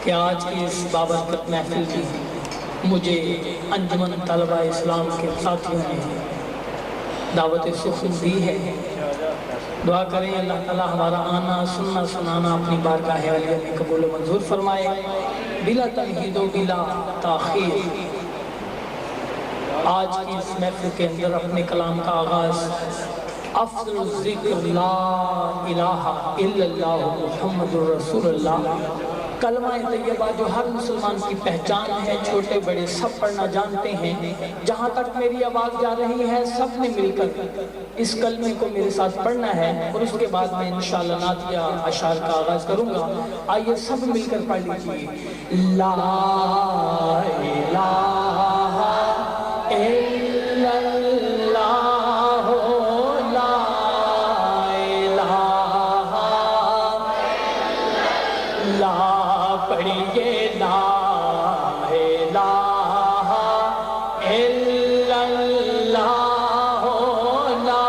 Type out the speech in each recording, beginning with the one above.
کہ آج کی اس بابرکت محفل کی مجھے انجمن طلبہ اسلام کے ساتھیوں نے دعوت سخن دی ہے۔ دعا کریں اللہ تعالیٰ ہمارا آنا سننا سنانا اپنی بارگاہ عالیہ میں قبول و منظور فرمائے، بلا تمہید و بلا تاخیر۔ آج کی اس محفل کے اندر اپنے کلام کا آغاز افضل الذکر لا الہ الا اللہ محمد رسول اللہ، کلمہ طیبہ جو ہر مسلمان کی پہچان ہے، چھوٹے بڑے سب پڑھنا جانتے ہیں۔ جہاں تک میری آواز جا رہی ہے سب نے مل کر اس کلمے کو میرے ساتھ پڑھنا ہے، اور اس کے بعد میں انشاءاللہ نعت یا اشعار کا آغاز کروں گا۔ آئیے سب مل کر پڑھ لیجیے۔ لا الہ الا اللہ، لا الہ لا پڑھیے، لا الہ الا اللہ، لا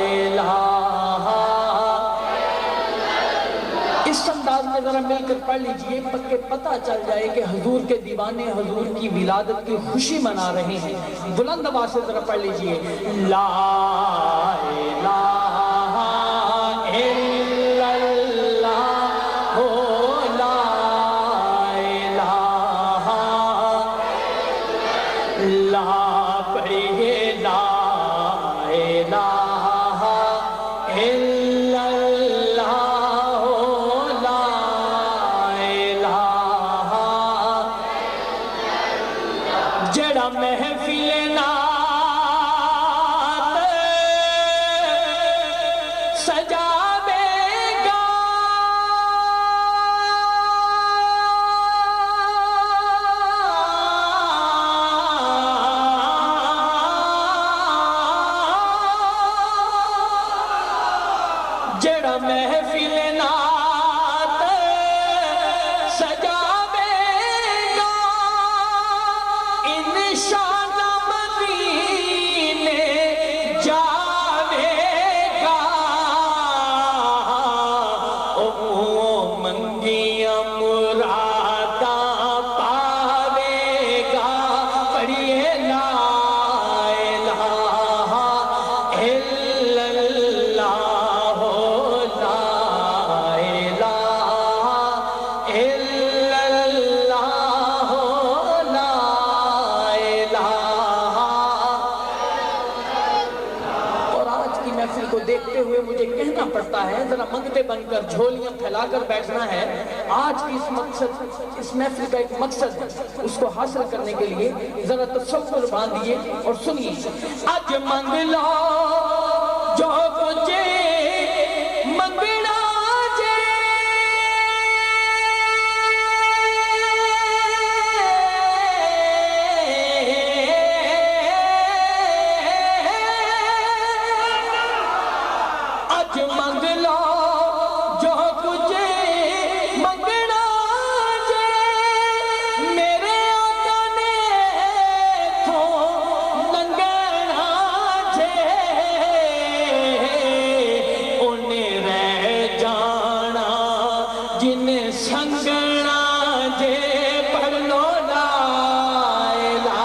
الہ۔ اس انداز میں ذرا مل کر پڑھ لیجئے کہ پتہ چل جائے کہ حضور کے دیوانے حضور کی ولادت کی خوشی منا رہے ہیں۔ بلند آواز سے ذرا پڑھ لیجئے۔ لا الہ الا اللہ، لا الہ لا پڑھیے، لا الہ الا اللہ، لا الہ۔ جڑا محفل نعت سجاوے گا، جڑا محفل نعت سجاوے گا، انشاءاللہ مدینے جاوے گا، او منگیاں مراداں پاوے گا۔ پڑھیے لا الہ الا اللہ، لا الہ الا اللہ، لا الہ۔ اور آج کی محفل کو دیکھتے ہوئے مجھے کہنا پڑتا ہے، ذرا منگتے بن کر جھولیاں پھیلا کر بیٹھنا ہے۔ آج کی اس محفل کا ایک مقصد ہے، اس کو حاصل کرنے کے لیے ذرا تصور باندھیے اور سنیے۔ آج منگ لو جو کچھ منگنا جے، آج منگ لو جو کچھ منگنا جے، میرے آقا نے تو لنگنا جے، انہیں رہ جانا جن سنگنا جے۔ پڑھ لو لا الہ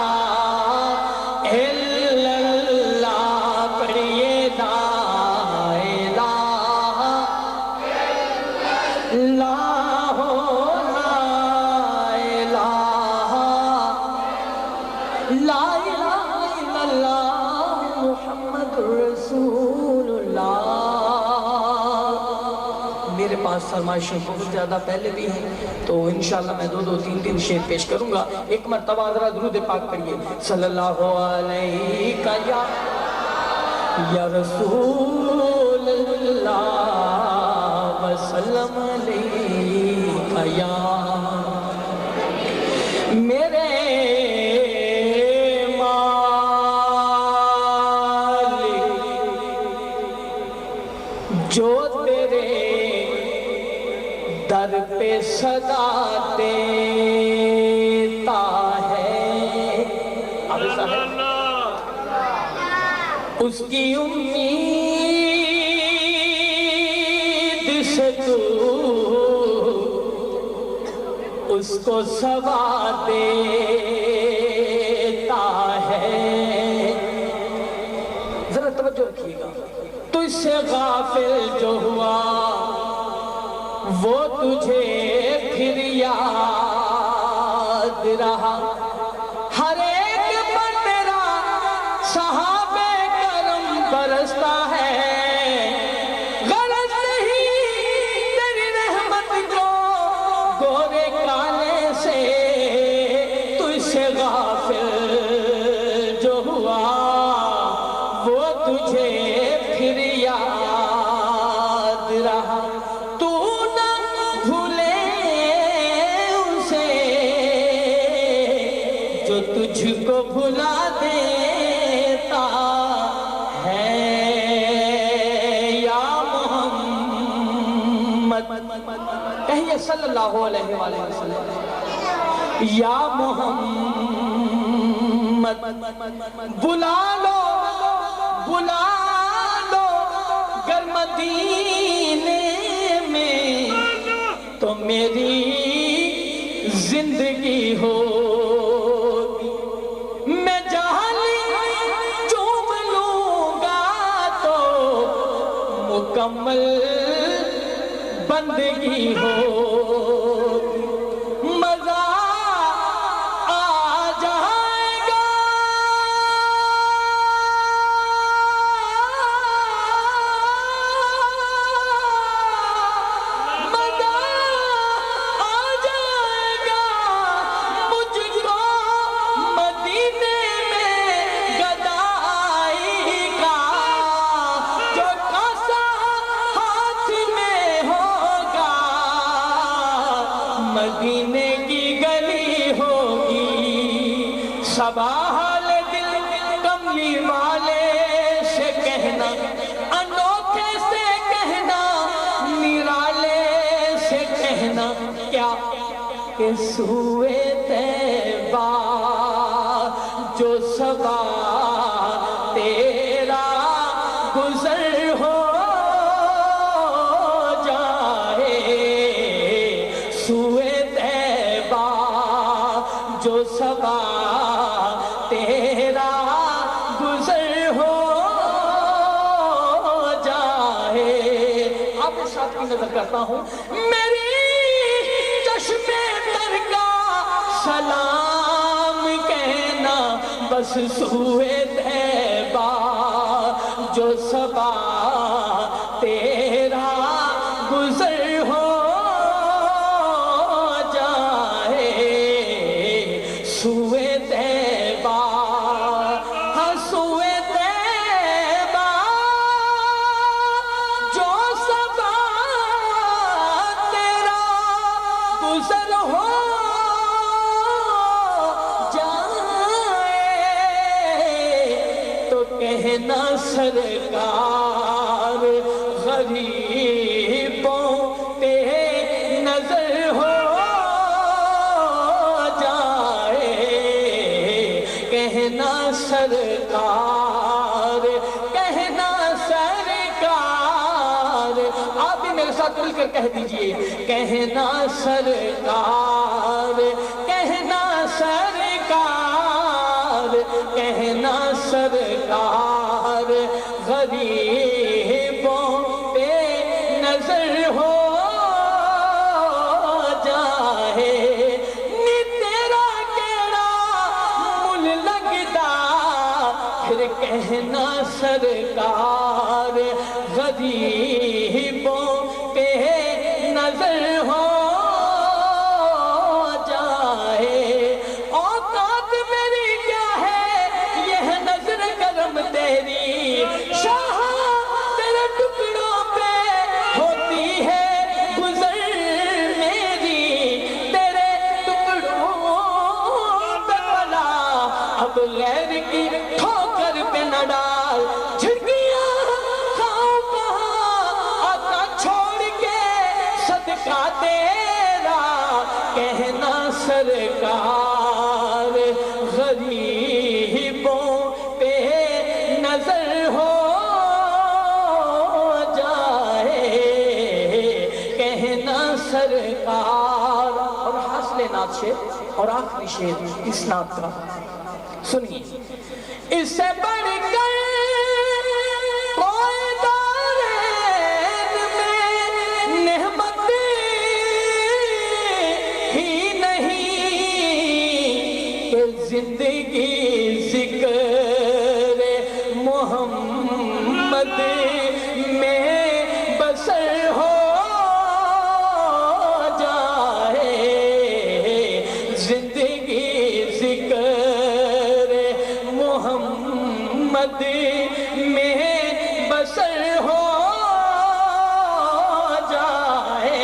الا اللہ، پڑھیے لا الہ لا لا الہ الا اللہ محمد رسول اللہ۔ میرے پاس فرمائشیں بہت زیادہ پہلے بھی ہیں، تو انشاءاللہ میں دو تین شعر پیش کروں گا۔ ایک مرتبہ ذرا درود پاک پڑھیے۔ صلی اللہ علیہ یا رسول اللہ وسلم علیہ یا میرے جو تیرے در پہ صدا دیتا ہے، اس کی امید سے تو اس کو ثواب دیتا ہے. ذرا توجہ رکھیے گا. تو اس سے غافل جو ہوا وہ تجھے پھر یاد رہا. ہر ایک پر تیرا صحابہ کرم برستا ہے. غرض نہیں تیری رحمت کو گورے کالے سے. تو اس سے غافل جو ہوا وہ تجھے پھر یاد رہا. تو نہ بھولے اسے جو تجھ کو بھلا دیتا ہے. یا محمد کہیے صلی اللہ علیہ وآلہ وسلم. یا محمد بلا لو گر مدینے میں تو میری زندگی ہوگی. میں جہاں چوم لوں گا تو مکمل بندگی ہوگی. مزہ آ جائے گا مدینے کی گلی ہوگی. صباحال دل کملی والے سے کہنا, انوکھے سے کہنا, نرالے سے کہنا کیا کہ سوئے طیبہ جو صبا تیرا گزر ہو جو صبا تیرا گزر ہو جائے. آپ کے ساتھ کی نظر کرتا ہوں. میری چشمے تر کا سلام کہنا بس سوئے طیبہ جو صبا تیرا گزر ہو سوئے طیبہ. ہاں سوئے طیبہ جو صبا تیرا گزر ہو جائے تو کہنا سرکار غریبوں پہ نظر ہو کہنا سرکار. آپ بھی میرے ساتھ مل کر کہہ دیجئے. کہنا سرکار, کہنا سرکار, کہنا سرکار غریبوں پہ نظر ہو جائے. پھر کہنا سرکار غریبوں پہ نظر ہو جائے. اوقات میری کیا ہے یہ نظر کرم تیری. شاہ تیرے ٹکڑوں پہ ہوتی ہے گزر میری. تیرے ٹکڑوں پہ بلا اب غیر کی پہ نہ ڈال. جھڑکیاں کھاؤں کہاں آقا چھوڑ کے صدقہ تیرا. کہنا سرکار غریبوں پہ نظر ہو جائے. کہنا سرکار. اور ہنس لینا نعت شعر اور آخری شعر اس نعت کا سنیے. اس سے بڑھ کر کوئی دارین میں نعمت ہی نہیں کہ زندگی ذکر محمد میں بسر ہو جائے. زندگی ذکر محمد میں بسر ہو جائے.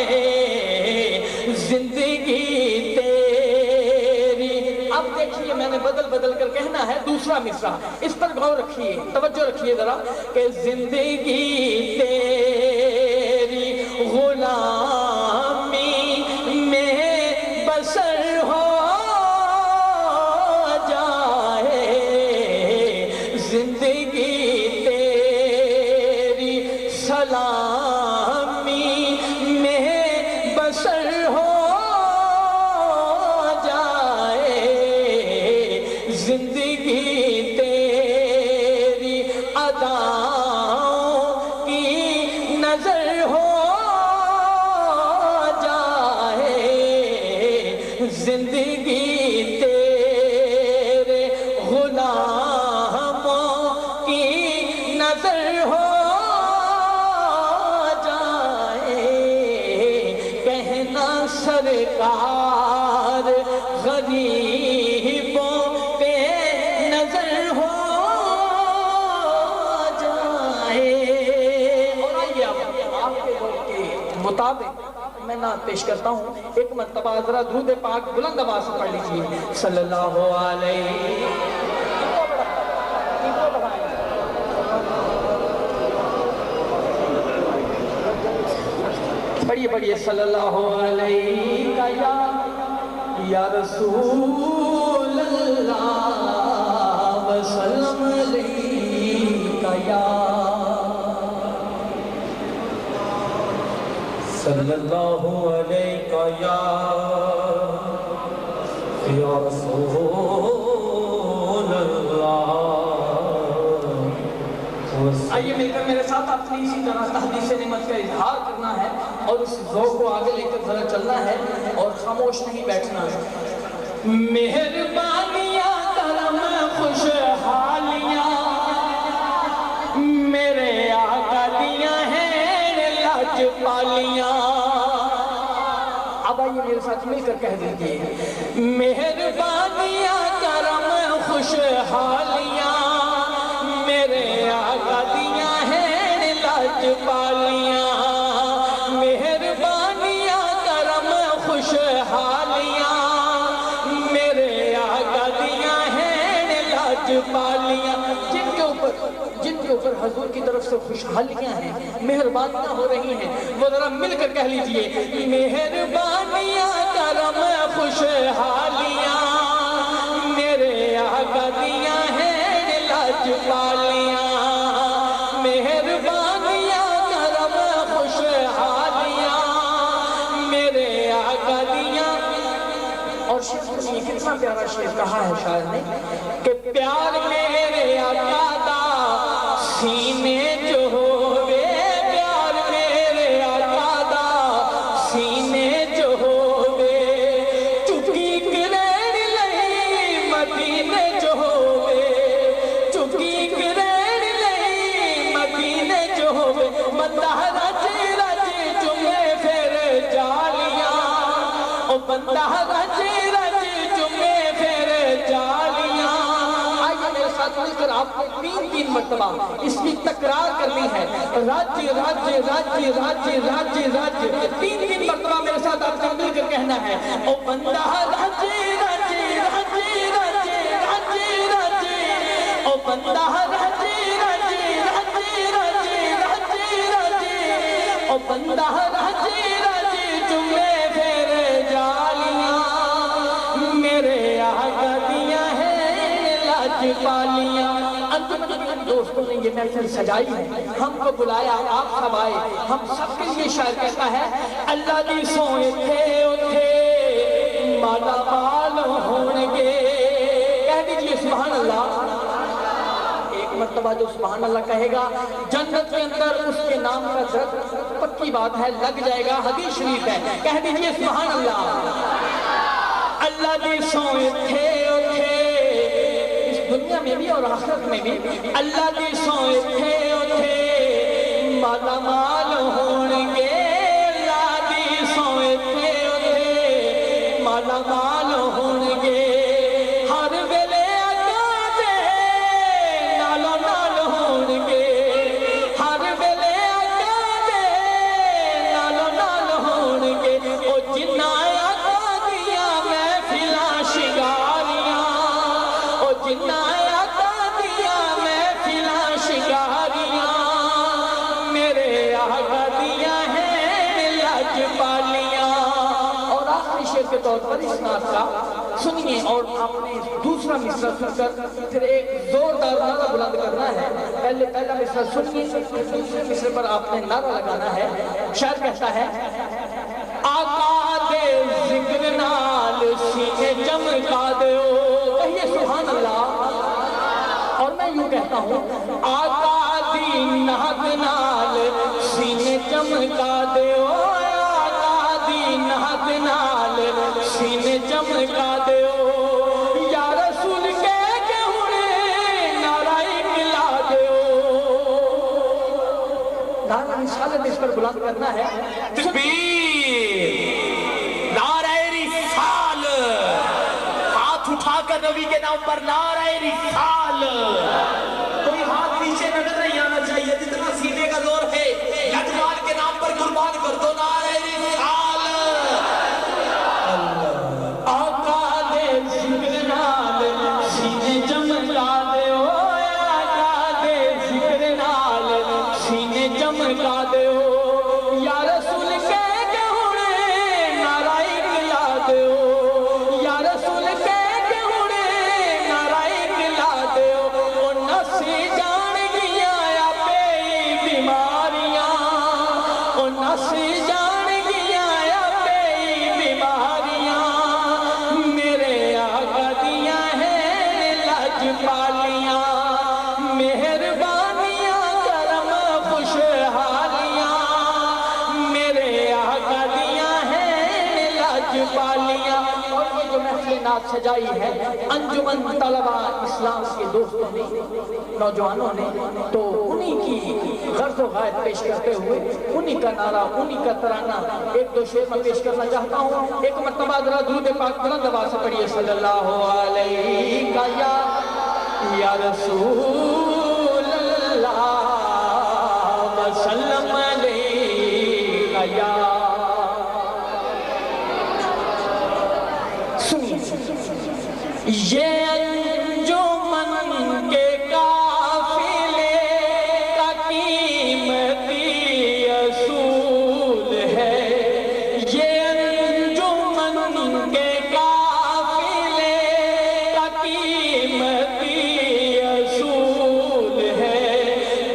زندگی تیری. اب دیکھیے میں نے بدل بدل کر کہنا ہے دوسرا مصرع, اس پر غور رکھیے, توجہ رکھیے ذرا, کہ زندگی تیری غلامی میں بسر ہو جائے. زندگی تیری سلامی میں بسر ہو جائے. زندگی تیری اداؤں کی نظر ہو جائے. زندگی تیرے غلاموں کی نظر ہو جائے. کہنا سرکار غریبوں پہ نظر ہو جائے. اور آئیے آپ کے دور کے مطابق میں نعت پیش کرتا ہوں. ایک مرتبہ ذرا درود پاک بلند آواز سے پڑھ لیجیے. صلی اللہ علیہ. پڑھیے پڑھیے. صلی اللہ علیہ یا رسول اللہ وسلم علیہ یا صلی اللہ علیہ یا رسول اللہ. آئیے مل کر میرے ساتھ اپنی اسی طرح تحدیث نعمت کا اظہار کرنا ہے اور اس ذوق کو آگے لے کر ذرا چلنا ہے اور خاموش نہیں بیٹھنا ہے. مہربانیاں کرم خوشحالیاں میرے آقا دیاں ہیں لاج پالیاں. اب آئیے میرے ساتھ مل کر کہہ دیجیے. مہربانیاں کرم خوشحالیاں میرے آقا دیاں ہیں لاج پالیاں. مہربانیاں کرم خوشحالیاں میرے آقا دیاں ہیں لاج پالیاں. جن کے اوپر حضور کی طرف سے خوشحالیاں ہیں, مہربانیاں ہو رہی ہیں, وہ ذرا مل کر کہہ لیجئے. مہربانیاں کرم خوشحالیاں میرے آقا دیاں ہیں لاج پالیاں. مہربانیاں کرم خوشحالیاں میرے آقا دیاں. اور شعر سنیے کتنا پیارا شعر کہا ہے شاعر نے کہ پیار میرے آقا دا سینے جو ہوئے. پیار میرے آقا دا سینے جو ہوئے. چکی کرین لئی مدینے جو ہوئے. چکی کرین لئی مدینے جو ہوئے. بندہ رج رج چمے پھر جالیاں. او بندہ رج رج چمے پھر جالیاں. آئیے میرے ساتھ مل کر آپ کو تین مرتبہ اس کی تکرار کرنی ہے. رج رج رج رج رج رج. تین مرتبہ میرے ساتھ آپ کو مل کر کہنا ہے. او بندہ رج رج رج رج رج رج. او بندہ رج رج رج رج رج رج. او بندہ رج رج چمے پھر جالیاں میرے آقا دیاں ہیں لاج پالیاں. دوستوں نے یہ محفل سجائی ہے, ہم کو بلایا, آپ سب آئے, ہم سب کے لیے شاعر کہتا ہے اللہ دی سوئے تھے اٹھے مالا مرتبہ جو سبحان اللہ کہے گا جنت کے اندر اس کے نام کا درخت پکی بات ہے لگ جائے گا، حدیث شریف ہے، کہہ دیجئے سبحان اللہ۔ اللہ دی سوئے تھے اس دنیا میں بھی اور آخرت میں بھی، اللہ دی سوئے تھے مالا مال ہونگے، اللہ دی سوئے تھے مالا مال ہونگے، ہر ویلے اگاں دے نالو نال ہونگے، ہر ویلے اگاں دے نالو نال ہونگے، او جنہ اگاں دیا محفلاں شنگاریاں، او جنہ اگاں دیا محفلاں شنگاریاں، میرے آقا دیا ہیں لج پالیاں۔ اور آخری شعر کے طور پر اس نعت کا سنیے اور آپ نے دوسرا مصرع سن کر پھر ایک زوردار نعرہ بلند کرنا ہے۔ پہلا مصرع سنیے، دوسرے مصرع پر آپ نے نعرہ لگانا ہے۔ شاعر کہتا ہے آقا دے ذکر نال سینے چمکا دیو، کہیے سبحان اللہ۔ اور میں یوں کہتا ہوں آقا دی نہت نال سینے چمکا دیو، آقا دی نہت نال سینے چمکا دیو، یا رسول کہہ کے ہونے نعرہ اقلا دیو۔ نعرہ رسالت اس پر بلند کرنا ہے۔ تکبیر، نعرہ رسال، ہاتھ اٹھا کر نبی کے نام پر نعرہ رسال، کوئی ہاتھ پیچھے نظر نہیں آنا چاہیے، جتنا سینے کا زور ہے یجمال کے نام پر قربان کر دو نعرہ رسال۔ آقا دے ذکر نال سینے چمکا دیو، آقا دے ذکر نال سینے چمکا دیو، یا رسول کہہ کے ہونے نعرہ اقلا دیو، یا رسول کہہ کے ہونے نعرہ اقلا دیو، او نسی جان گیا یا پئی بیماریاں، او نسی جان گیا یا پئی بیماریاں، میرے آقا دیا ہیں لج پالیاں، مہربانیاں کرم خوشحالیاں، میرے آقا دیا ہیں لج پالیاں۔ اور یہ جو محفل نعت سجائی ہے انجمن طلبہ اسلام کے دوستوں نے، نوجوانوں نے، تو انہی کی غرض و غائب پیش کرتے ہوئے انہی کا نعرہ، انہی کا ترانہ ایک دو شعر میں پیش کرنا چاہتا ہوں۔ ایک مرتبہ ذرا درود پاک بلند آواز سے پڑھیے صلی اللہ علیہ یا رسول اللہ وسلم علیہ یا۔ سنیے یہ انجمن کے قافلے کا قیمتی اصول ہے، یہ انجمن کے قافلے کا قیمتی اصول ہے،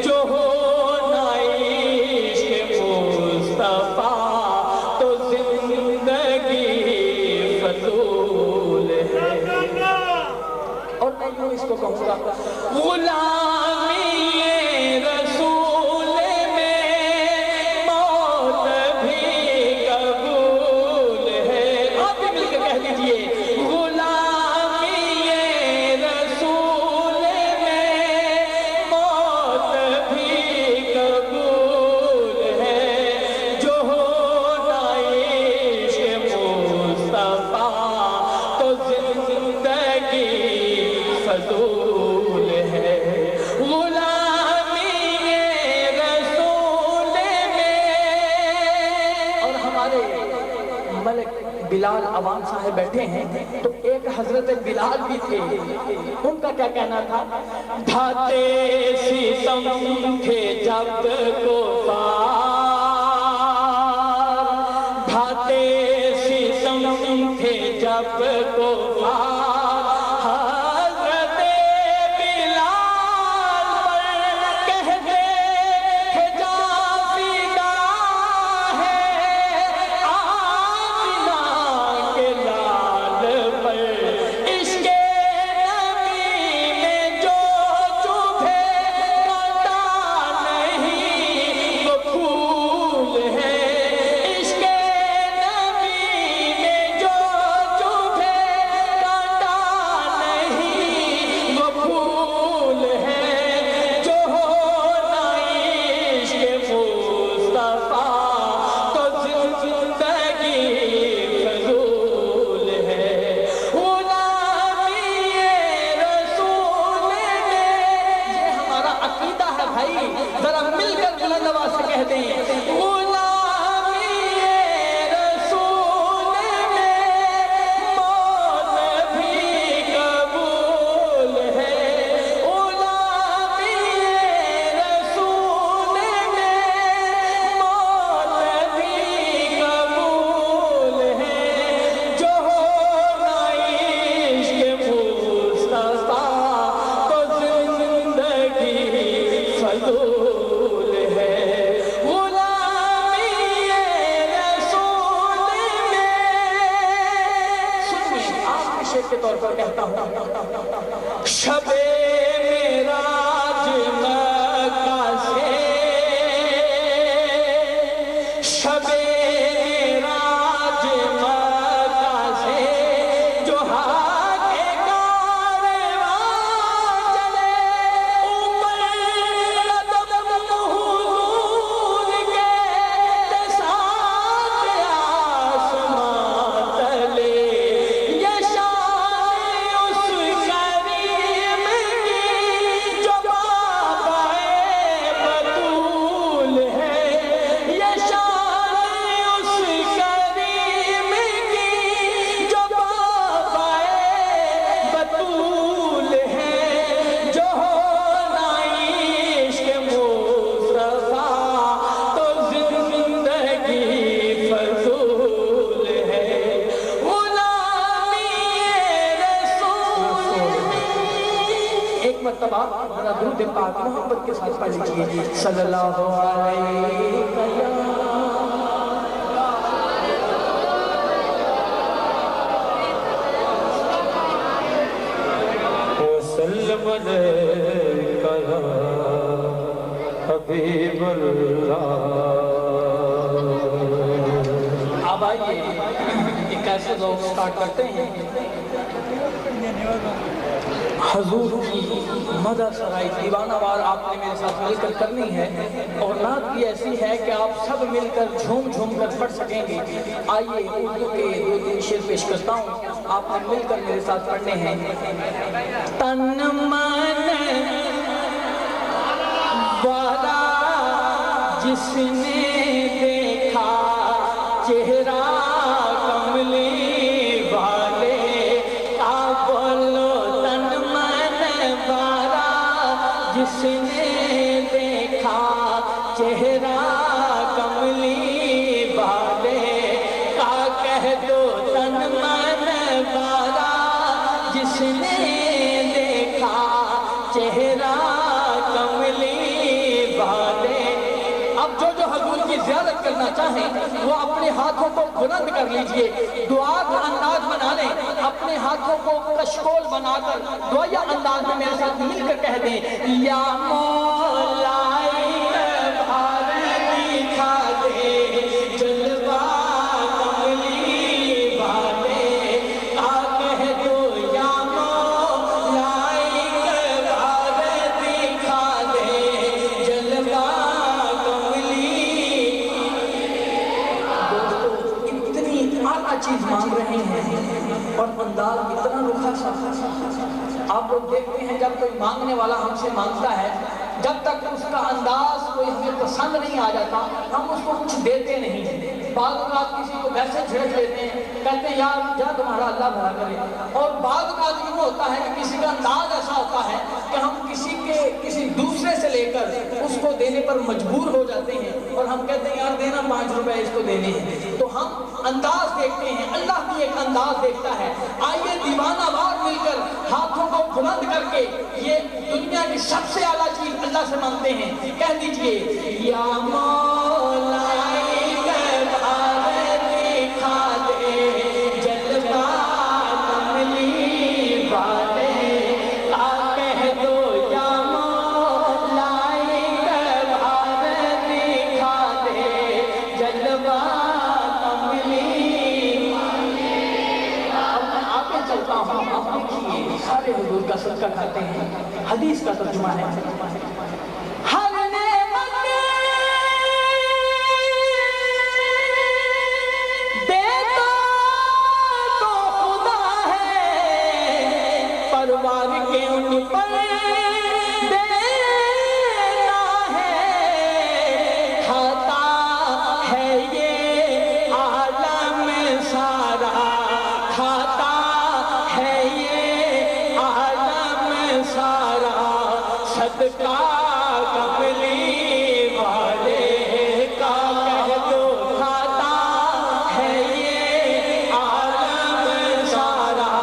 جو ہونا عشق مصطفیٰ تو زندگی فضول ہے۔ اور میں یوں اس کو کہوں گا غلامی رسول میں موت بھی قبول ہے۔ آپ بھی مل کے کہہ دیجئے غلامی رسول میں موت بھی قبول ہے، جو ہونا عشق مصطفیٰ تو زندگی فضول ہے، غلامی رسول میں۔ اور ہمارے ملک بلال عوام صاحب بیٹھے ہیں تو ایک حضرت بلال بھی تھے، ان کا کیا کہنا تھا؟ ڈھاتے ستم تھے جب کفار، ڈھاتے ستم تھے جب کفار، حضرت بلال پر کہتے تھے جاں فدا ہے، آمنہ کے لال پر عشق نبی میں جو چبھے شیخ کے طور پر کہتا ہوں، شب معراج مکہ سے، شب معراج مکہ سے جو آگے کارواں چلے، اوپر قدم حضور کے ساتھ آسمان تلے، یہ شان اس کریم کی جو بابائے بطول ہے، یہ شان اس کریم کی جو بابائے بطول ہے، جو ہونا عشق مصطفیٰ تو زندگی فضول ہے، غلامی رسول میں۔ ایک مرتبہ ذرا درود پاک محبت کے ساتھ پڑھ لیجیے، صلی اللہ علیہ وسلم۔ وسلم علیکہ یا حبیب اللہ۔ اب آئیے ایک ایسے ذوق سٹارٹ کرتے ہیں، حضور کی مدح سرائی دیوانہ وار آپ نے میرے ساتھ مل کر کرنی ہے، اور نعت بھی ایسی ہے کہ آپ سب مل کر جھوم جھوم کر پڑھ سکیں گے۔ آئیے اردو کے دو تین شعر پیش کرتا ہوں، آپ نے مل کر میرے ساتھ پڑھنے ہیں۔ تن من والا جس نے دیکھا چہرہ کملی والے کا، بولو تن من والا جس نے دیکھا چہرہ کملی والے کا، کہہ دو تن من والا جس نے دیکھا چہرہ کملی والے۔ اب جو حضور کی زیارت کرنا چاہیں وہ اپنے ہاتھوں کو بلند کر لیجئے، دعا کا انداز بنا لیں، اپنے ہاتھوں کو کشکول بنا کر دعائیہ انداز میں میرے ساتھ مل کر کہہ دیں، یا مولائی بھار دکھا دے جلوہ کملی والے کا، کہہ دو یا مولائی بھار دکھا دے جلوہ کملی۔ دوستو اتنی اعلیٰ چیز مانگ رہے ہیں اور انداز اتنا رکھا سا۔ آپ لوگ دیکھتے ہیں جب کوئی مانگنے والا ہم سے مانگتا ہے، جب تک اس کا انداز کوئی ہمیں پسند نہیں آ جاتا ہم اس کو کچھ دیتے نہیں۔ بعض اوقات کسی کو ویسے جھڑک لیتے ہیں، کہتے ہیں یار جا تمہارا اللہ بھلا کرے، اور بعض اوقات یہ ہوتا ہے کہ کسی کا انداز ایسا ہوتا ہے کہ ہم کسی دوسرے سے لے کر اس کو دینے پر مجبور ہو جاتے ہیں، اور ہم کہتے ہیں یار دینا 5 روپے اس کو دینے ہیں، تو ہم انداز دیکھتے ہیں، اللہ بھی ایک انداز دیکھتا ہے۔ آئیے دیوانہ وار مل کر ہاتھوں کو بلند کر کے یہ دنیا کی سب سے اعلیٰ چیز اللہ سے مانگتے ہیں، کہہ دیجئے، یا مولائی بھار دکھا دے جلوہ کملی والے کا، کہہ دو یا مولائی بھار دکھا دے جلوہ کملی والے۔ اب میں آگے چلتا ہوں، آپ دیکھیے سارے حضور کا صدقہ کھاتے ہیں، حدیث کا ترجمہ ہے، ہر نعمت دیتا تو خدا ہے، پروار کے ان پر دینا ہے، کھاتا ہے یہ عالم سارا، کھاتا ہے یہ عالم سارا، صدقہ کملی والے کا، کہہ دو کھاتا ہے یہ عالم سارا،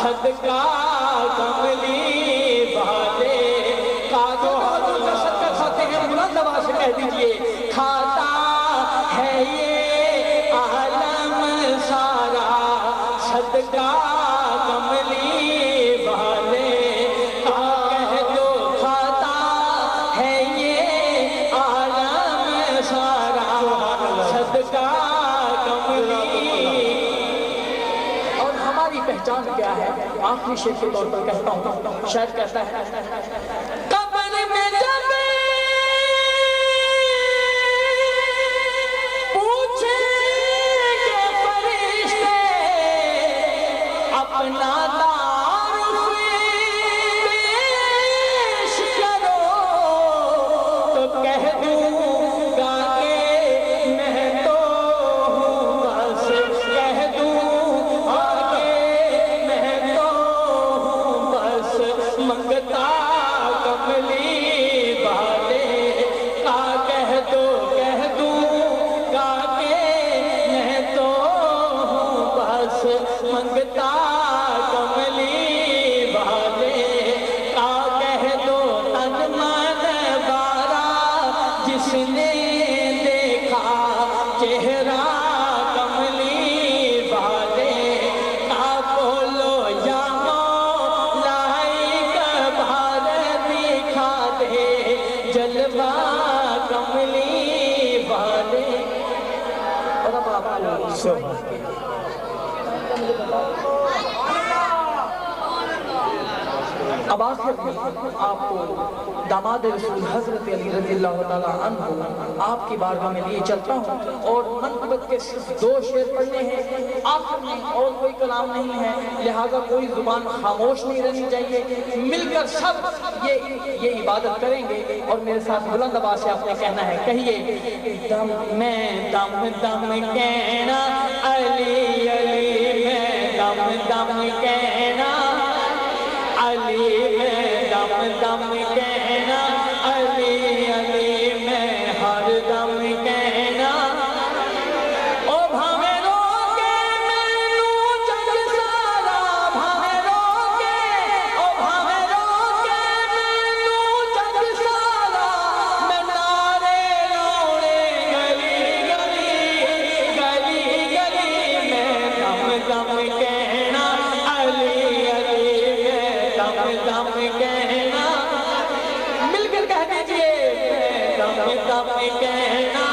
صدقہ کملی والے کا، جو حضور کا صدقہ کھاتے ہیں بلند آواز سے کہہ دیجئے، کھاتا ہے یہ عالم سارا، صدقہ کملی ہماری پہچان کیا ہے؟ آخری شعر کے طور پر کہتا ہوں، شاید کہتا ہے قبر میں جب پوچھیں گے فرشتے اپنا تعارف پیش کرو تو کہہ دوں گا کہ میں تو ہوں بس، کہہ دوں گا کہ میں تو ہوں بس منگتا کملی والے کا، کہہ دوں گا کہ میں تو ہوں بس منگتا کملی والے کا، کہہ دو تن من بارا جس نے دیکھا چہرہ کملی والے کا، بولو یا مولا ایک بار دکھا دے جلوہ کملی والے۔ اور اب آپ اب آخر میں آپ کو داماد رسول حضرت علی رضی اللہ تعالیٰ عنہ آپ کی بارگاہ میں لیے چلتا ہوں، اور منقبت کے صرف 2 شعر پڑھنے ہیں آخر میں، اور کوئی کلام نہیں ہے، لہذا کوئی زبان خاموش نہیں رہنی چاہیے، مل کر سب یہ عبادت کریں گے، اور میرے ساتھ بلند آواز سے آپ نے کہنا ہے، کہیے دم میں دم دم کہنا علی علی میں دم دم کہنا علی میں دم دم کہنا علی علی میں ہر دم کہنا، او بھاوے روکے مینوں جگ سارا، بھاوے روکے او بھاوے روکے مینوں جگ سارا، میں نعرے لاؤنے گلی گلی گلی گلی میں دم دم کہنا علی علی دم دم کہنا، مل کر کہہ دیجئے دم دم کہنا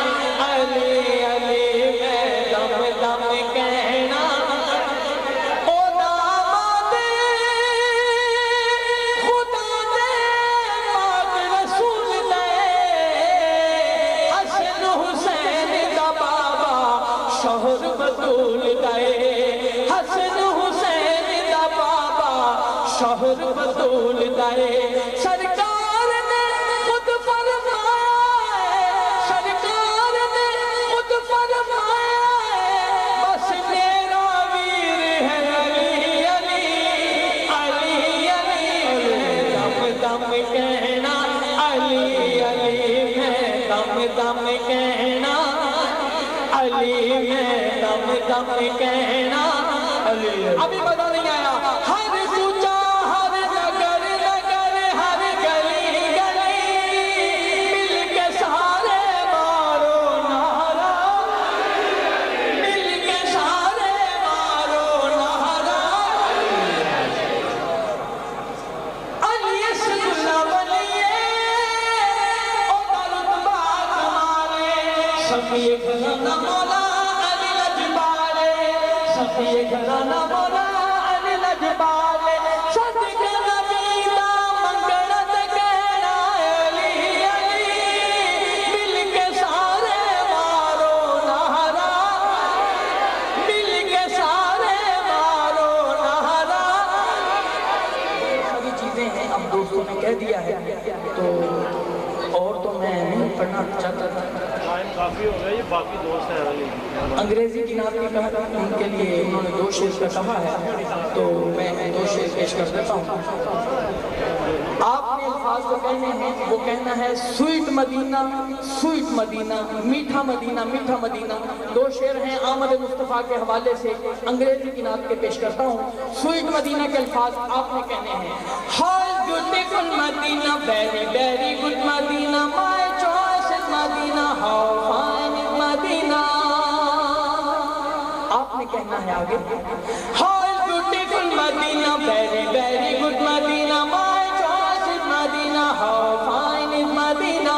علی علی میں دم دم کہنا، او داماد خدا دے پاک رسول دے حسن حسین دا بابا شوہر بطول دے، حسن حسین دا بابا شوہر بطول دے، سرکار نے خود فرمایا ہے، سرکار نے خود فرمایا ہے، بس میرا ویر ہے علی علی علی علی میں دم دم کہنا علی علی میں دم دم کہنا علی میں دم دم کہنا علی۔ ابھی پتہ نہیں آیا، ہر کوچہ ہر نگر نگر ہر گلی گلی مل کے سارے مارو نعرہ، مل کے سارے مارو نعرہ علی اسم ولیے او رتبہ کمالے، شفیع گھرانہ مولا علی لجپالے، شفیع گھرانہ مولا علی لجپالے، صدقہ نبی دا منگنا تے کہنا علی علی مل کے سارے مارو نعرہ، مل کے سارے مارو نعرہ۔ ساری چیزیں ہیں، اب دوستوں نے کہہ دیا ہے تو اور تو میں نہیں پڑھنا چاہتا تھا، ٹائم کافی ہو گیا، یہ باقی دوست ہیں علی انگریزی کی نعت کی کہا ان کے لیے انہوں نے 2 شعر کا کہا ہے، تو میں 2 شعر پیش کر دیتا ہوں۔ آپ نے الفاظ جو کہنے ہیں وہ کہنا ہے سویٹ مدینہ سویٹ مدینہ، میٹھا مدینہ میٹھا مدینہ۔ 2 شعر ہیں آمد مصطفیٰ کے حوالے سے، انگریزی کی نعت کے پیش کرتا ہوں۔ سویٹ مدینہ کے الفاظ آپ نے کہنے ہیں How beautiful Medina, very very good Medina, my choice is Medina, how fine is Medina۔ آپ نے کہنا ہے آگے How beautiful Medina, very very good Medina, my choice is Medina, how fine is Medina۔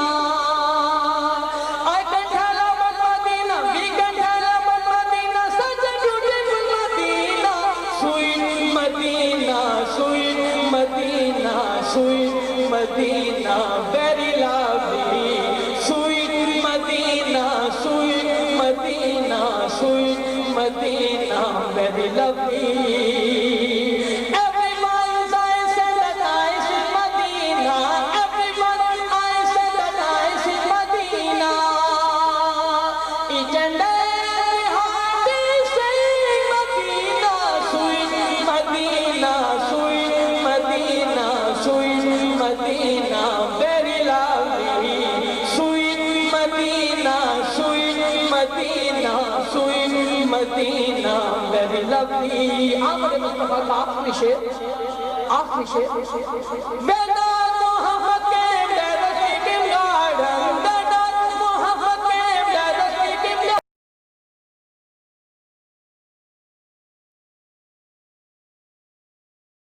I can tell about Medina, we can tell about Medina, such a beautiful Medina, sweet sweet Medina, very lovely. Sweet Medina, sweet Medina, sweet Medina, very lovely. Every month I said that I see Medina. Every month I said that I see Medina. Each and every heart is saying Medina, sweet Medina, sweet Medina, sweet Medina, very lovely. Sweet Medina, sweet Medina, sweet Medina, very lovely. آمد مصطفیٰ کا آخری شعر.